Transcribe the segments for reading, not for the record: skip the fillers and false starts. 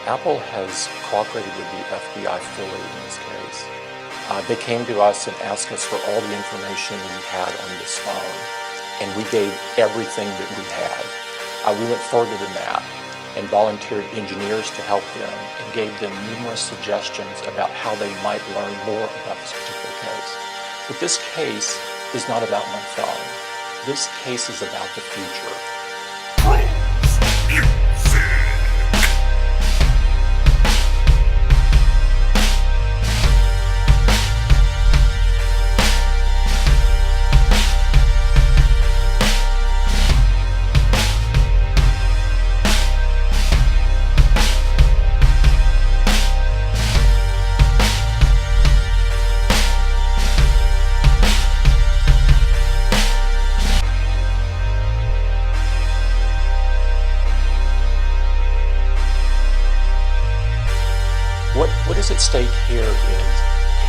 Apple has cooperated with the FBI fully in this case. They came to us and asked us for all the information we had on this phone, and we gave everything that we had. We went further than that and volunteered engineers to help them and gave them numerous suggestions about how they might learn more about this particular case. But this case is not about my phone. This case is about the future. What is at stake here is,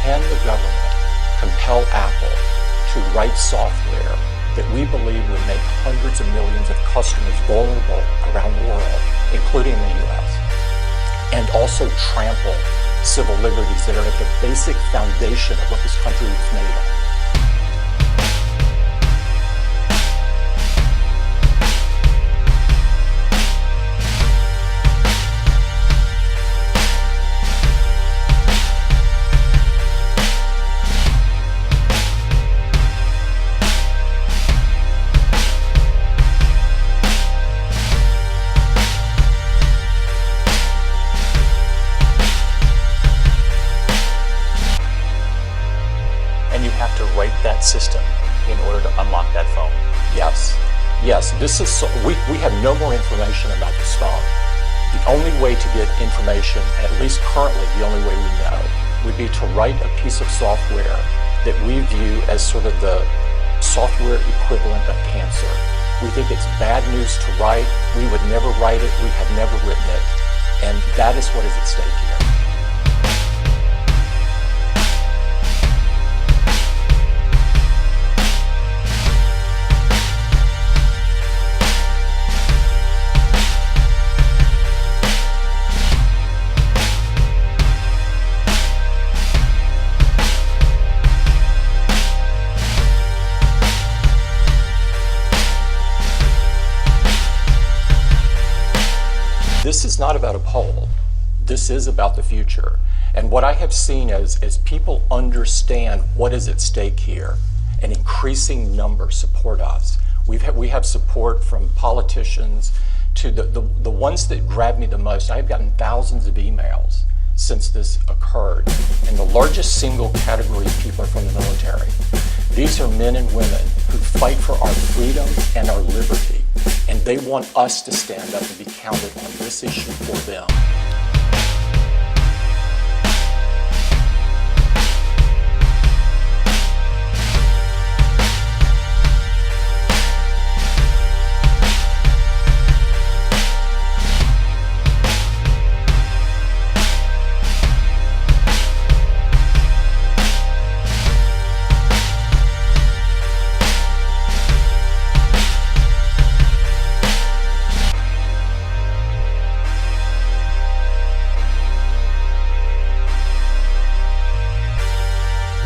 can the government compel Apple to write software that we believe would make hundreds of millions of customers vulnerable around the world, including the US, and also trample civil liberties that are at the basic foundation of what this country was made of? You have to write that system in order to unlock that phone. Yes. This is we have no more information about this phone. The only way to get information, at least currently the only way we know, would be to write a piece of software that we view as sort of the software equivalent of cancer. We think it's bad news to write. We would never write it. We have never written it. And that is what is at stake here. This is not about a poll. This is about the future. And what I have seen as people understand what is at stake here, an increasing number support us. We have support from politicians to the ones that grab me the most. I've gotten thousands of emails since this occurred. And the largest single category of people are from the military. These are men and women who fight for our freedom and our liberty. And they want us to stand up and be counted on this issue for them.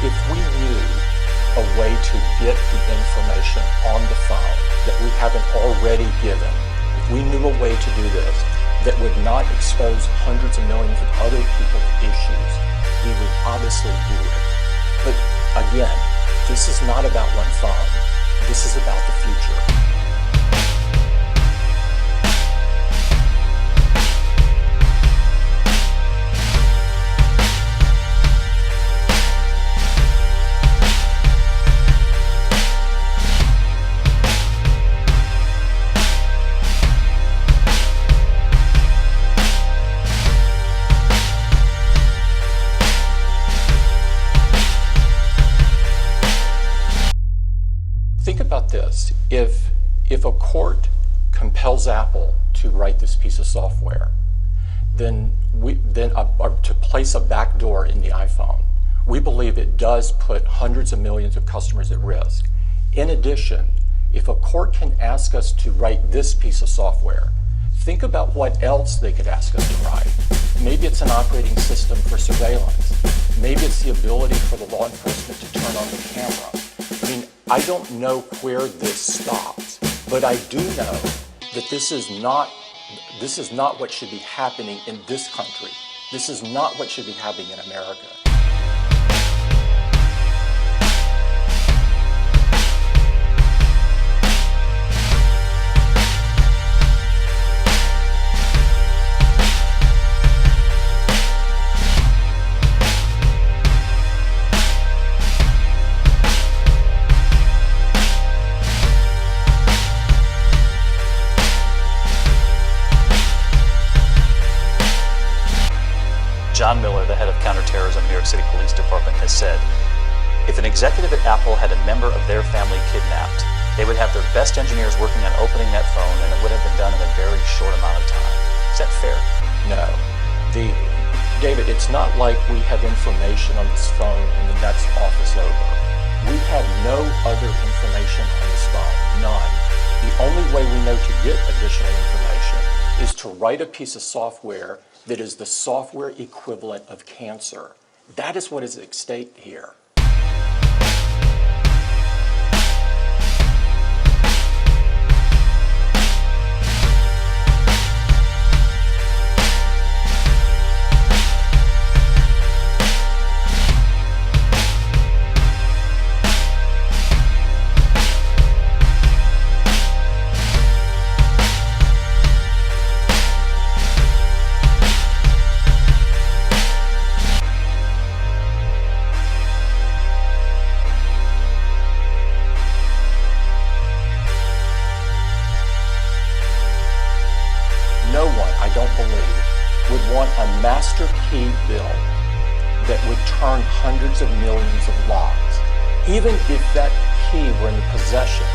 If we knew a way to get the information on the phone that we haven't already given, if we knew a way to do this that would not expose hundreds of millions of other people to issues, we would obviously do it. But again, this is not about one phone. This is about the future. Think about this. If a court compels Apple to write this piece of software, then to place a backdoor in the iPhone, we believe it does put hundreds of millions of customers at risk. In addition, if a court can ask us to write this piece of software, Think about what else they could ask us to write. Maybe it's an operating system for surveillance. Maybe it's the ability for the law enforcement to turn on the camera. I mean, I don't know where this stops, but I do know that this is not what should be happening in this country. This is not what should be happening in America. John Miller, the head of counterterrorism New York City Police Department, has said, if an executive at Apple had a member of their family kidnapped, they would have their best engineers working on opening that phone, and it would have been done in a very short amount of time. Is that fair? No. David, it's not like we have information on this phone and then that's office over. We have no other information on this phone, none. The only way we know to get additional information is to write a piece of software that is the software equivalent of cancer. That is what is at stake here. No one, I don't believe, would want a master key bill that would turn hundreds of millions of locks. Even if that key were in the possession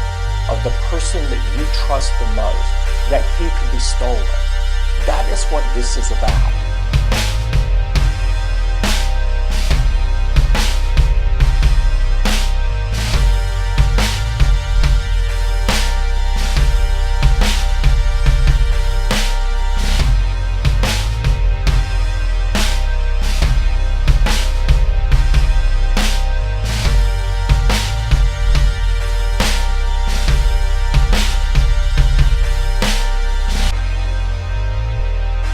of the person that you trust the most, that key could be stolen. That is what this is about.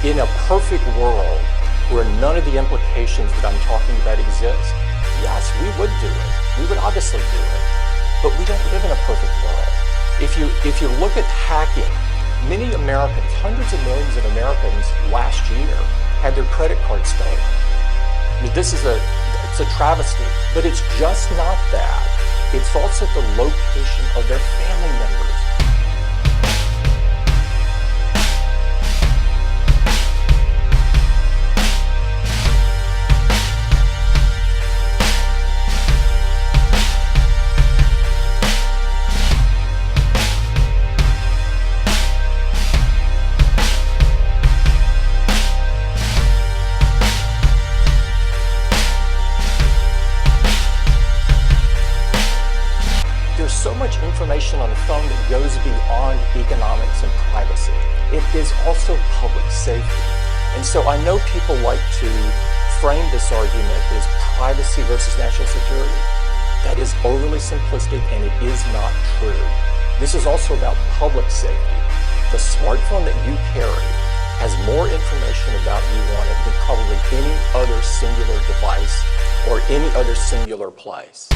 In a perfect world where none of the implications that I'm talking about exist, yes, we would do it. We would obviously do it. But we don't live in a perfect world. If you look at hacking, many Americans, hundreds of millions of Americans last year had their credit cards stolen. I mean, it's a travesty, but it's just not that. It's also the location of their family members. There's so much information on the phone that goes beyond economics and privacy. It is also public safety. And so I know people like to frame this argument as privacy versus national security. That is overly simplistic and it is not true. This is also about public safety. The smartphone that you carry has more information about you on it than probably any other singular device or any other singular place.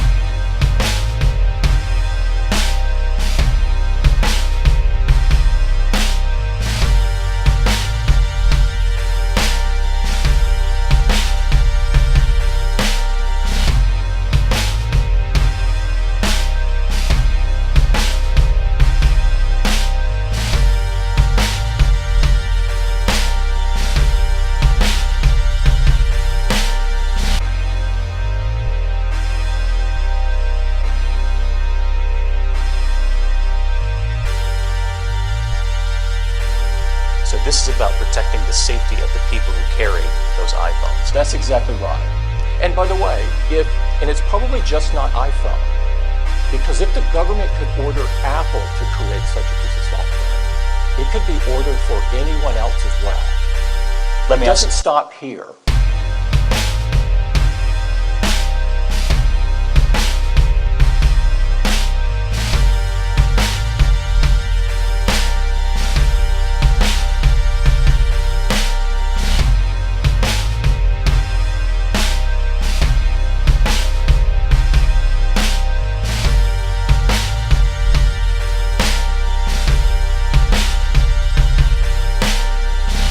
So this is about protecting the safety of the people who carry those iPhones. That's exactly right. And by the way, and it's probably just not iPhone, because if the government could order Apple to create such a piece of software, It could be ordered for anyone else as well. Let me It doesn't ask, stop here.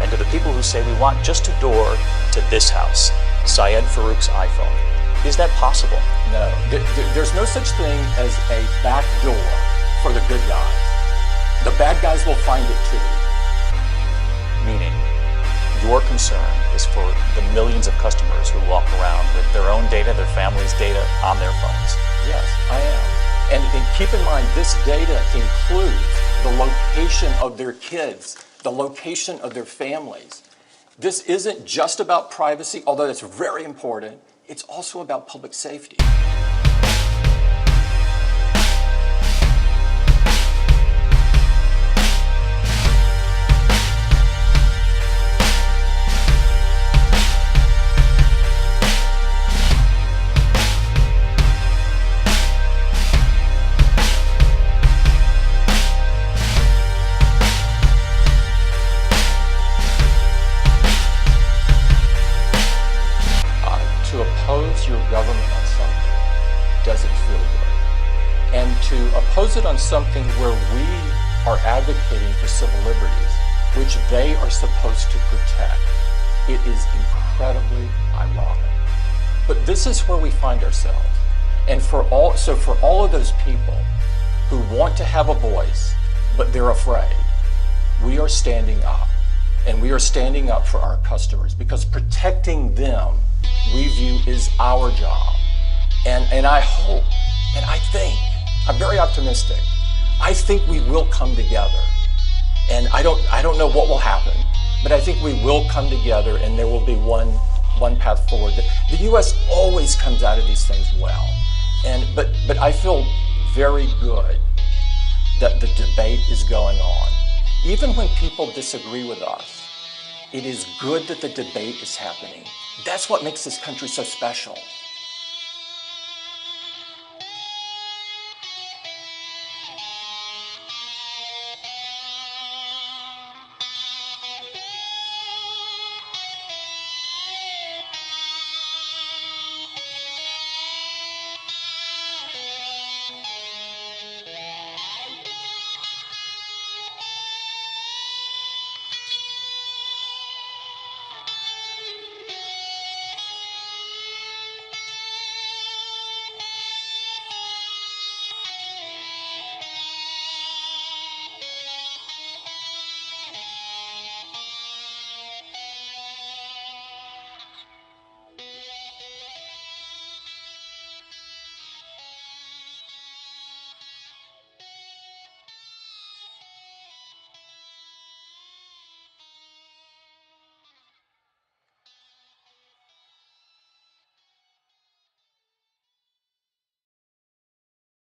and to the people who say we want just a door to this house, Syed Farouk's iPhone, is that possible? No, there's no such thing as a back door for the good guys. The bad guys will find it too. Meaning, your concern is for the millions of customers who walk around with their own data, their family's data on their phones. Yes, I am. And keep in mind, this data includes the location of their kids, the location of their families. This isn't just about privacy, although that's very important. It's also about public safety. To oppose your government on something doesn't feel good. And to oppose it on something where we are advocating for civil liberties, which they are supposed to protect, it is incredibly ironic. But this is where we find ourselves. And for all of those people who want to have a voice, but they're afraid, we are standing up. And we are standing up for our customers because protecting them, we view, is our job. And I hope, and I think, I'm very optimistic, I think we will come together. And I don't know what will happen, but I think we will come together and there will be one path forward. The U.S. always comes out of these things well. But I feel very good that the debate is going on. Even when people disagree with us, it is good that the debate is happening. That's what makes this country so special.